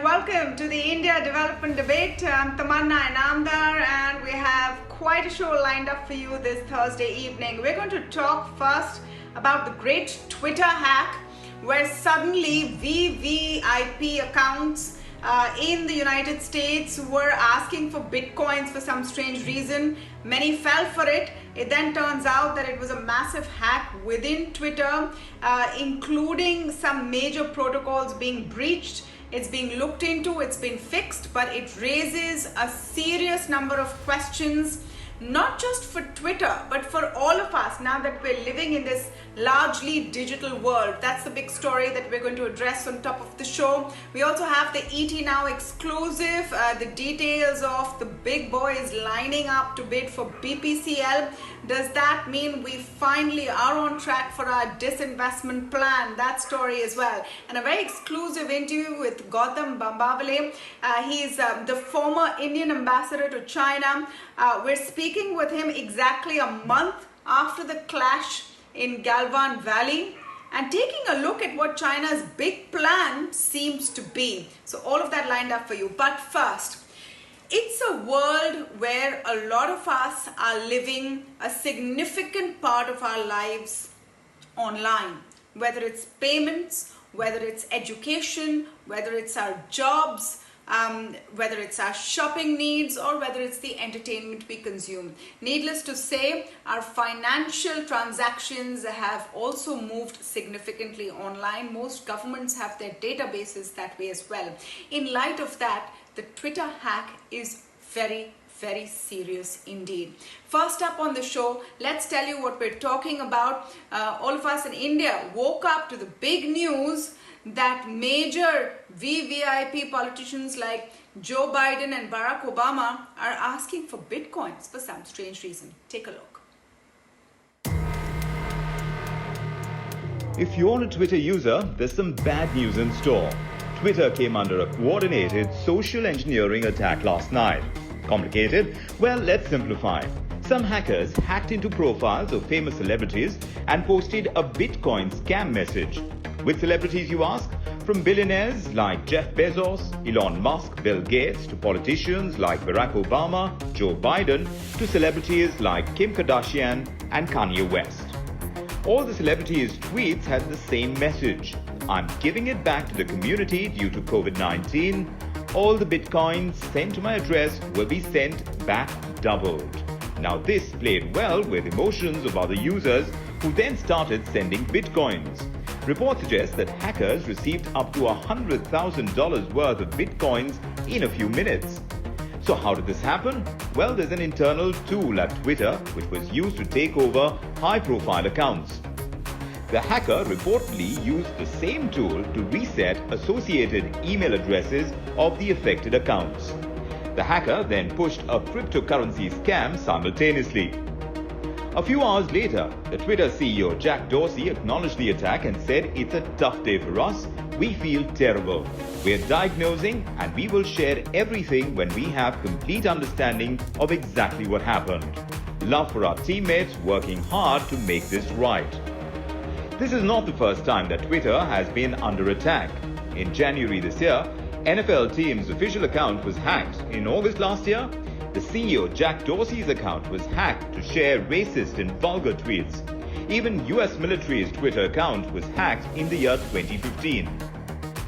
and welcome to the India Development Debate. I'm Tamanna Inamdar and we have quite a show lined up for you this Thursday evening. We're going to talk first about the great Twitter hack where suddenly VVIP accounts in the United States were asking for bitcoins for some strange reason. Many fell for it. It then turns out that it was a massive hack within Twitter, including some major protocols being breached. It's being looked into, it's been fixed, but it raises a serious number of questions, not just for Twitter, but for all of us now that we're living in this largely digital world. That's the big story that we're going to address on top of the show. We also have the ET Now exclusive, the details of the big boys lining up to bid for BPCL. Does that mean we finally are on track for our disinvestment plan? That story as well. And a very exclusive interview with Gautam Bambawale. He's the former Indian ambassador to China. We're speaking with him exactly a month after the clash in Galwan Valley and taking a look at what China's big plan seems to be. So all of that lined up for you. But first, it's a world where a lot of us are living a significant part of our lives online, whether it's payments, whether it's education, whether it's our jobs, whether it's our shopping needs, or whether it's the entertainment we consume. Needless to say, our financial transactions have also moved significantly online. Most governments have their databases that way as well. In light of that, the Twitter hack is very serious indeed. First up on the show, let's tell you what we're talking about. All of us in India woke up to the big news that major VVIP politicians like Joe Biden and Barack Obama are asking for bitcoins for some strange reason. Take a look. If you're a Twitter user, there's some bad news in store. Twitter came under a coordinated social engineering attack last night. Complicated? Well, let's simplify. Some hackers hacked into profiles of famous celebrities and posted a Bitcoin scam message. Which celebrities, you ask? From billionaires like Jeff Bezos, Elon Musk, Bill Gates, to politicians like Barack Obama, Joe Biden, to celebrities like Kim Kardashian and Kanye West. All the celebrities' tweets had the same message. I'm giving it back to the community due to COVID-19. All the bitcoins sent to my address will be sent back doubled. Now this played well with emotions of other users who then started sending bitcoins. Reports suggest that hackers received up to $100,000 worth of bitcoins in a few minutes. So how did this happen? Well, there's an internal tool at Twitter which was used to take over high-profile accounts. The hacker reportedly used the same tool to reset associated email addresses of the affected accounts. The hacker then pushed a cryptocurrency scam simultaneously. A few hours later, the Twitter CEO Jack Dorsey acknowledged the attack and said, "It's a tough day for us. We feel terrible. We're diagnosing and we will share everything when we have complete understanding of exactly what happened. Love for our teammates working hard to make this right." This is not the first time that Twitter has been under attack. In January this year, NFL team's official account was hacked. In August last year, the CEO Jack Dorsey's account was hacked to share racist and vulgar tweets. Even US military's Twitter account was hacked in the year 2015.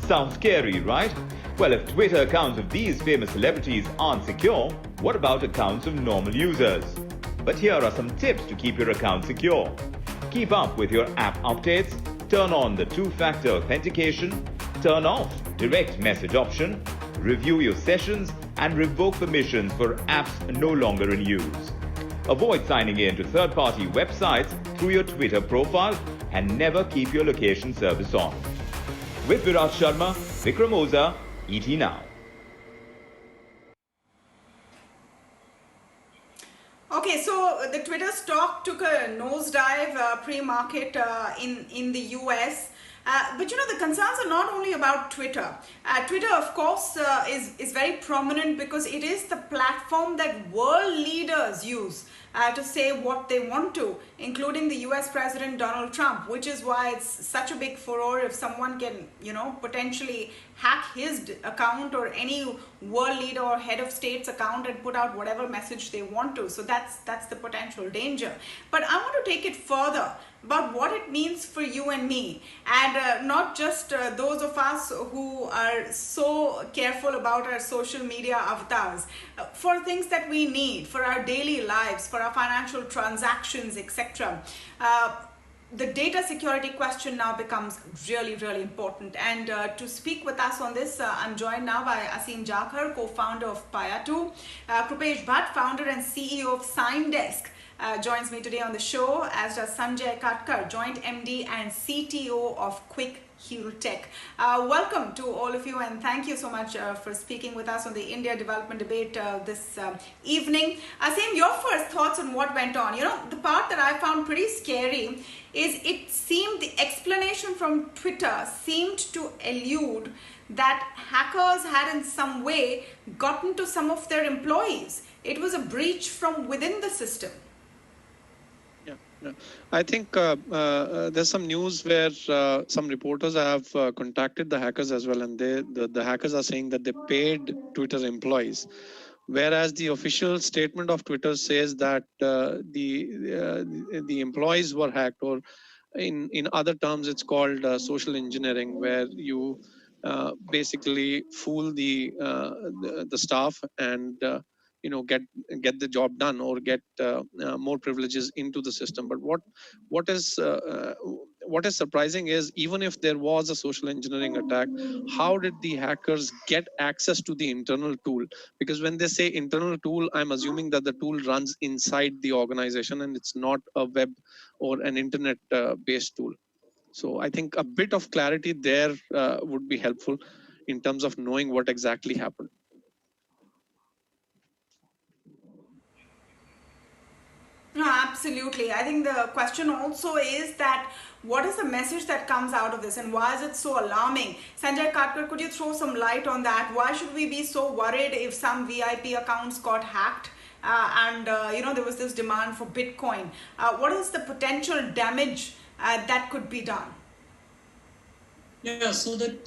Sounds scary, right? Well, if Twitter accounts of these famous celebrities aren't secure, what about accounts of normal users? But here are some tips to keep your account secure. Keep up with your app updates, turn on the two-factor authentication, turn off direct message option, review your sessions, and revoke permissions for apps no longer in use. Avoid signing in to third-party websites through your Twitter profile and never keep your location service on. With Virat Sharma, Vikram Oza, ET Now. Okay, so the Twitter stock took a nosedive pre-market in the US. But you know, the concerns are not only about Twitter. Twitter, of course, is very prominent because it is the platform that world leaders use to say what they want to, including the US President Donald Trump, which is why it's such a big furor if someone can, potentially hack his account or any world leader or head of state's account and put out whatever message they want to. So that's the potential danger. But I want to take it further about what it means for you and me, and not just those of us who are so careful about our social media avatars, for things that we need for our daily lives, for our financial transactions, etc. The data security question now becomes really, really important. And to speak with us on this, I'm joined now by Aseem Jakhar, co-founder of Paya2. Krupesh Bhatt, founder and CEO of SignDesk, joins me today on the show, as does Sanjay Katkar, joint MD and CTO of Quick Heal Tech. Welcome to all of you, and thank you so much for speaking with us on the India Development Debate this evening. Aseem, your first thoughts on what went on. The part that I found pretty scary is it seemed the explanation from Twitter seemed to allude that hackers had in some way gotten to some of their employees. It was a breach from within the system. Yeah. I think there's some news where some reporters have contacted the hackers as well, and the hackers are saying that they paid Twitter employees, whereas the official statement of Twitter says that the employees were hacked, or in other terms, it's called social engineering, where you basically fool the staff and get the job done, or get more privileges into the system. But what is surprising is, even if there was a social engineering attack, how did the hackers get access to the internal tool? Because when they say internal tool, I'm assuming that the tool runs inside the organization and it's not a web or an internet based tool. So I think a bit of clarity there would be helpful in terms of knowing what exactly happened. No, absolutely. I think the question also is that what is the message that comes out of this, and why is it so alarming? Sanjay Katkar, could you throw some light on that? Why should we be so worried if some VIP accounts got hacked and there was this demand for Bitcoin? What is the potential damage that could be done? Yeah, so that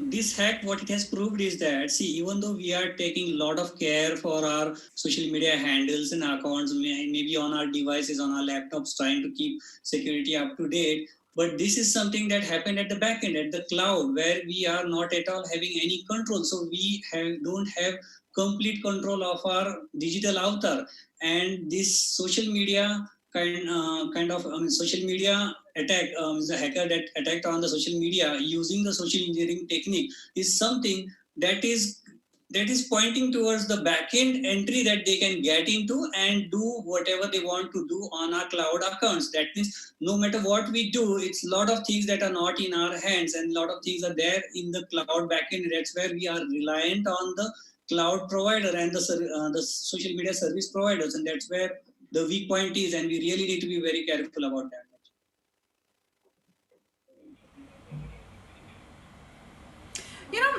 this hack, what it has proved is that, see, even though we are taking a lot of care for our social media handles and accounts, maybe on our devices, on our laptops, trying to keep security up to date, but this is something that happened at the back end, at the cloud, where we are not at all having any control. So we don't have complete control of our digital avatar. And this social media social media attack, the hacker that attacked on the social media using the social engineering technique, is something that is pointing towards the back-end entry that they can get into and do whatever they want to do on our cloud accounts. That means no matter what we do, it's a lot of things that are not in our hands, and a lot of things are there in the cloud back-end. That's where we are reliant on the cloud provider and the social media service providers, and that's where the weak point is, and we really need to be very careful about that.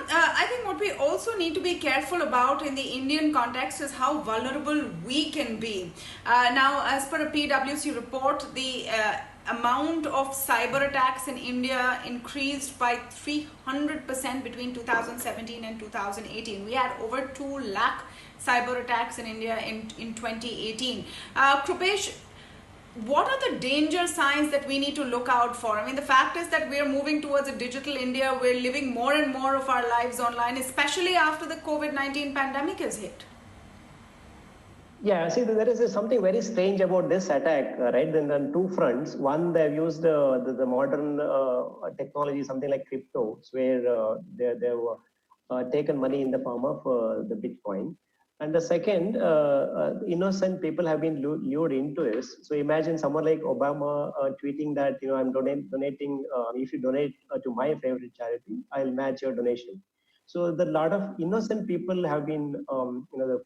I think what we also need to be careful about in the Indian context is how vulnerable we can be. Now, as per a PwC report, the amount of cyber attacks in India increased by 300% between 2017 and 2018. We had over 2 lakh cyber attacks in India in 2018. Krupesh, what are the danger signs that we need to look out for? I mean, the fact is that we're moving towards a digital India. We're living more and more of our lives online, especially after the COVID-19 pandemic has hit. Yeah, see, there is something very strange about this attack, right? Then on 2 fronts. One, they've used the modern technology, something like cryptos, where they've taken money in the form of the Bitcoin. And the second, innocent people have been lured into this. So imagine someone like Obama tweeting that, I'm donating, if you donate to my favorite charity, I'll match your donation. So the lot of innocent people have been,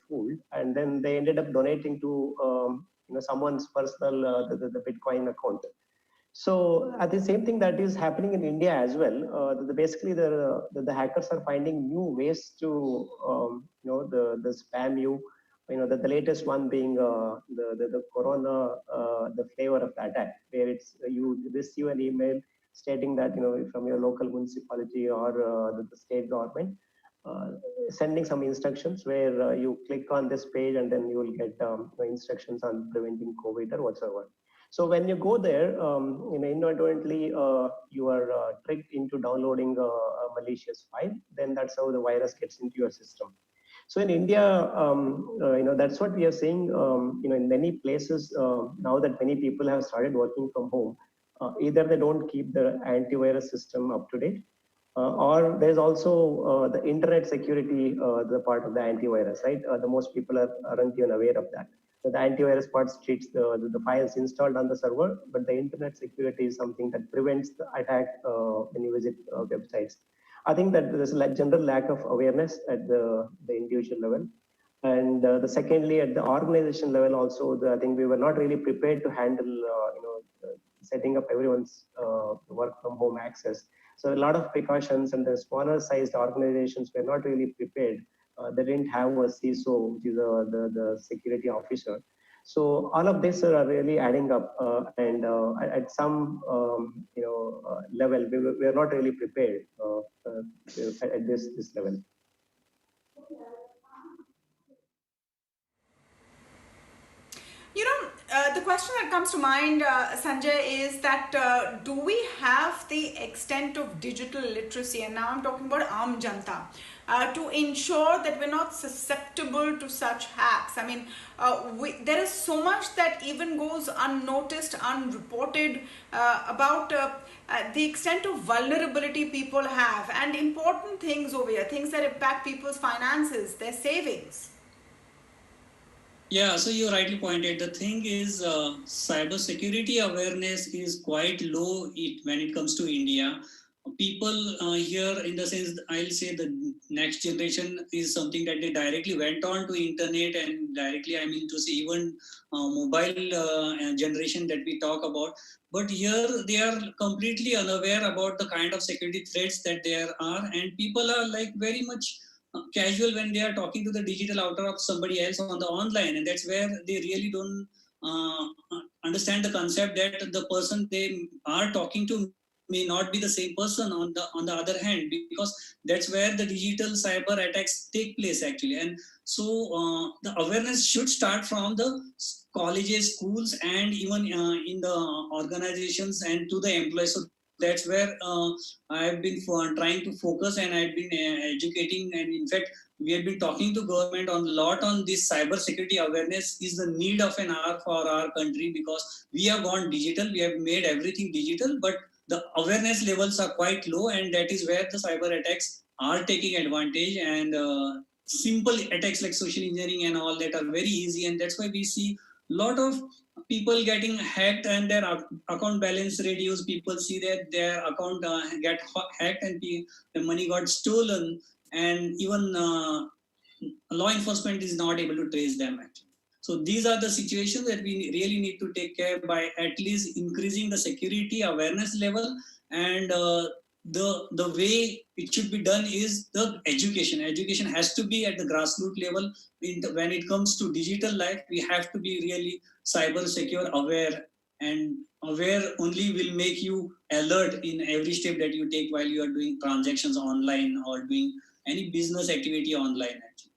fooled, and then they ended up donating to, someone's personal, the Bitcoin account. So at the same thing that is happening in India as well. Basically, the hackers are finding new ways to, the spam you the latest one being the corona, the flavor of the attack, where it's you receive an email stating that from your local municipality or the state government, sending some instructions where you click on this page and then you will get instructions on preventing COVID or whatsoever. So when you go there, inadvertently you are tricked into downloading a malicious file. Then that's how the virus gets into your system. So in India, that's what we are seeing. In many places now that many people have started working from home, either they don't keep the antivirus system up to date, or there's also the internet security, the part of the antivirus, right? The most people aren't even aware of that. So the antivirus part treats the files installed on the server, but the internet security is something that prevents the attack when you visit websites. I think that there's a general lack of awareness at the individual level. And the secondly, at the organization level also, I think we were not really prepared to handle, setting up everyone's work from home access. So a lot of precautions, and the smaller sized organizations were not really prepared. They didn't have a CISO, which is the security officer. So all of this are really adding up, and at some level, we are not really prepared at this level. The question that comes to mind, Sanjay, is that do we have the extent of digital literacy, and now I'm talking about Aam Janta, to ensure that we're not susceptible to such hacks? I mean, there is so much that even goes unnoticed, unreported about the extent of vulnerability people have, and important things over here, things that impact people's finances, their savings. Yeah, so you rightly pointed. The thing is, cyber security awareness is quite low when it comes to India. People here, in the sense, I'll say the next generation is something that they directly went on to internet, and directly, I mean to say even mobile generation that we talk about. But here they are completely unaware about the kind of security threats that there are, and people are like very much casual when they are talking to the digital avatar of somebody else on the online, and that's where they really don't understand the concept that the person they are talking to may not be the same person on the other hand, because that's where the digital cyber attacks take place actually. And so the awareness should start from the colleges, schools, and even in the organizations and to the employees. So that's where I've been trying to focus, and I've been educating, and in fact we have been talking to government on a lot on this cyber security awareness is the need of an hour for our country, because we have gone digital, we have made everything digital, but the awareness levels are quite low, and that is where the cyber attacks are taking advantage. And simple attacks like social engineering and all that are very easy, and that's why we see a lot of people getting hacked and their account balance reduced. People see that their account get hacked and the money got stolen, and even law enforcement is not able to trace them actually. So these are the situations that we really need to take care by at least increasing the security awareness level. And the way it should be done is the education. Education has to be at the grassroots level. When it comes to digital life, we have to be really cyber secure aware, and aware only will make you alert in every step that you take while you are doing transactions online or doing any business activity online actually.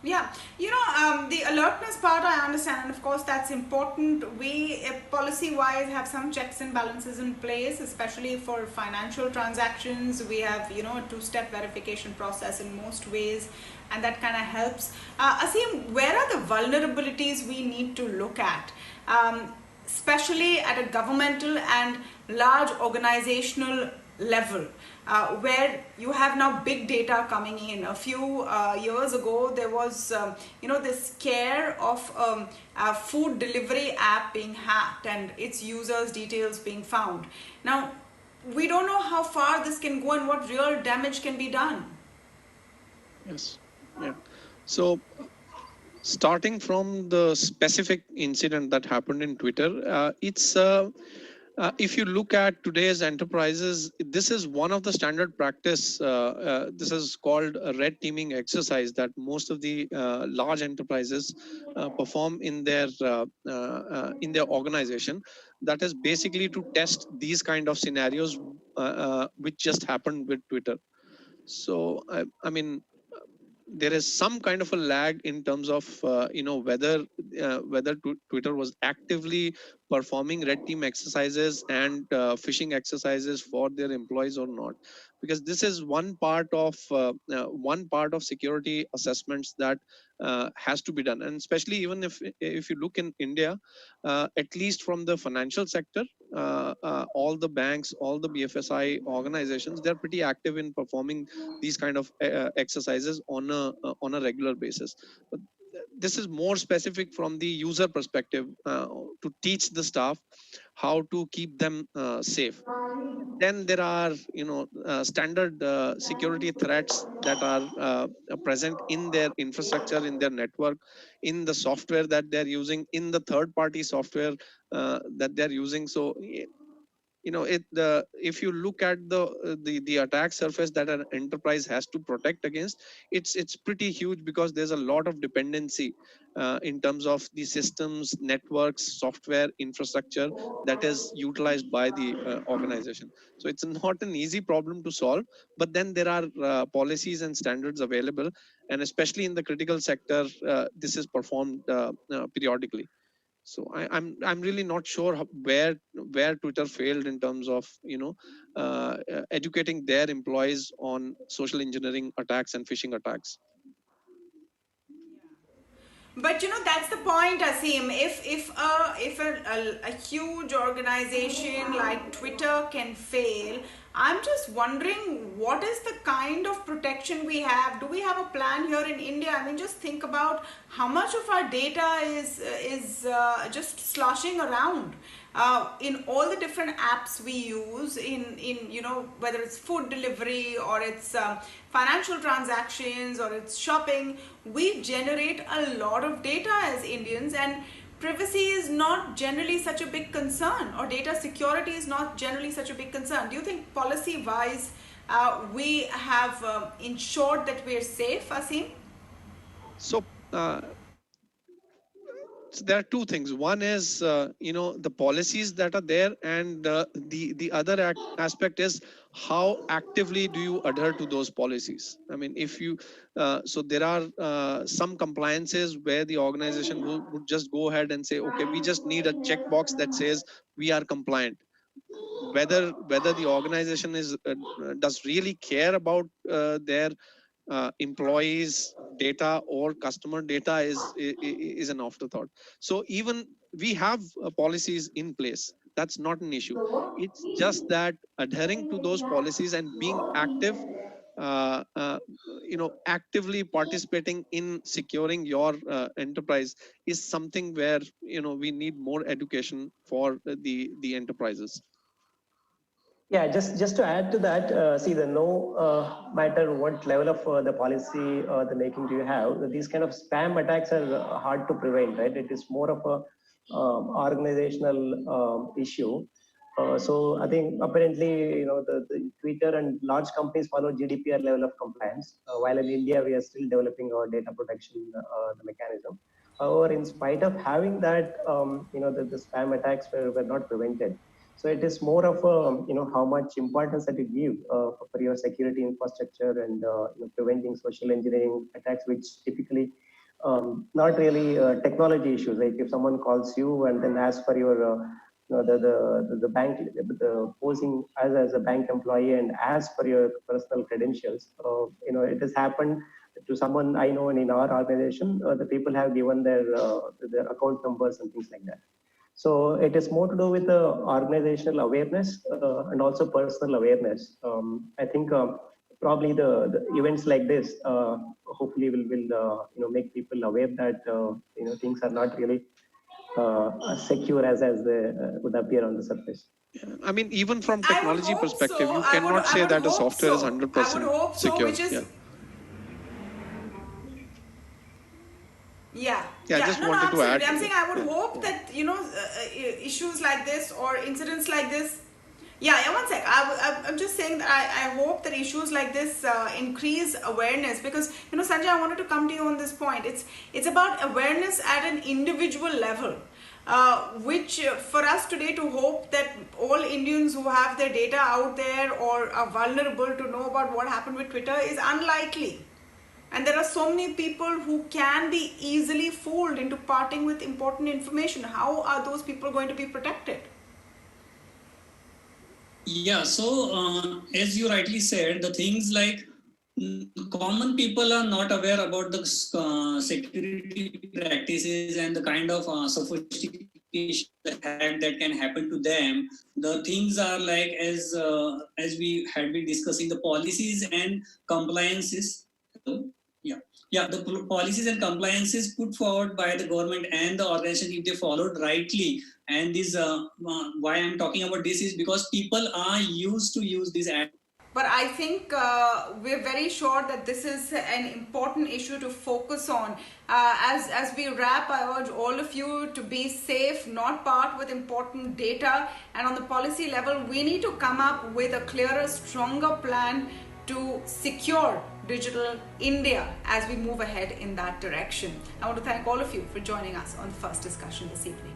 Yeah, the alertness part I understand, and of course that's important. We policy-wise have some checks and balances in place, especially for financial transactions. We have, a two-step verification process in most ways, and that kind of helps. Aseem, where are the vulnerabilities we need to look at, especially at a governmental and large organizational level? Where you have now big data coming in. A few years ago, there was, this scare of a food delivery app being hacked and its users' details being found. Now, we don't know how far this can go and what real damage can be done. Yes, yeah. So starting from the specific incident that happened in Twitter, it's If you look at today's enterprises, this is one of the standard practice. This is called a red teaming exercise that most of the large enterprises perform in their organization. That is basically to test these kind of scenarios, which just happened with Twitter. So I mean, there is some kind of a lag in terms of whether Twitter was actively performing red team exercises and phishing exercises for their employees or not, because this is one part of security assessments that has to be done. And especially even if you look in India, at least from the financial sector, all the banks, all the BFSI organizations, they're pretty active in performing these kind of exercises on a regular basis. But this is more specific from the user perspective, to teach the staff how to keep them safe. Then there are standard security threats that are present in their infrastructure, in their network, in the software that they're using, in the third party software that they're using. So if you look at the attack surface that an enterprise has to protect against, it's pretty huge, because there's a lot of dependency in terms of the systems, networks, software, infrastructure that is utilized by the organization. So it's not an easy problem to solve, but then there are policies and standards available, and especially in the critical sector, this is performed periodically. So I'm really not sure where Twitter failed in terms of educating their employees on social engineering attacks and phishing attacks. But that's the point, Asim. If a huge organization like Twitter can fail, I'm just wondering what is the kind of protection we have. Do we have a plan here in India? I mean, just think about how much of our data is just sloshing around in all the different apps we use, in whether it's food delivery or it's financial transactions or it's shopping. We generate a lot of data as Indians, and privacy is not generally such a big concern, or data security is not generally such a big concern. Do you think policy wise we have ensured that we're safe, Asim? So so there are two things. One is the policies that are there, and the other aspect is how actively do you adhere to those policies. I mean, if you so there are some compliances where the organization would just go ahead and say, okay, we just need a checkbox that says we are compliant. Whether the organization does really care about their employees data or customer data is an afterthought. So even we have policies in place, that's not an issue. It's just that adhering to those policies and being active, actively participating in securing your enterprise is something where we need more education for the enterprises. Yeah, just to add to that, see, matter what level of the policy the making do you have, these kind of spam attacks are hard to prevent, right? It is more of a organizational issue. So I think apparently, the Twitter and large companies follow GDPR level of compliance, while in India we are still developing our data protection the mechanism. However, in spite of having that, the spam attacks were not prevented. So it is more of how much importance that you give for your security infrastructure and preventing social engineering attacks, which typically not really technology issues. Like if someone calls you and then asks for your the bank, the posing as a bank employee and asks for your personal credentials, it has happened to someone I know, and in our organization, the people have given their account numbers and things like that. So it is more to do with the organizational awareness and also personal awareness. I think probably the events like this hopefully will make people aware that things are not really secure as they would appear on the surface. I mean, even from technology perspective, you cannot say that a software is 100% secure. Yeah. Yeah, I just wanted to absolutely. add. I'm saying I would hope that, issues like this or incidents like this. Yeah, one sec. I'm just saying that I hope that issues like this increase awareness, because, Sanjay, I wanted to come to you on this point. It's about awareness at an individual level, which for us today to hope that all Indians who have their data out there or are vulnerable to know about what happened with Twitter is unlikely. And there are so many people who can be easily fooled into parting with important information. How are those people going to be protected? Yeah, so as you rightly said, the things like common people are not aware about the security practices and the kind of sophistication hack that can happen to them. The things are like, as we had been discussing, the policies and compliances. The policies and compliances put forward by the government and the organization, if they followed rightly. And this why I'm talking about this is because people are used to use this app. But I think we're very sure that this is an important issue to focus on. As we wrap, I urge all of you to be safe, not part with important data. And on the policy level, we need to come up with a clearer, stronger plan to secure digital India as we move ahead in that direction. I want to thank all of you for joining us on the first discussion this evening.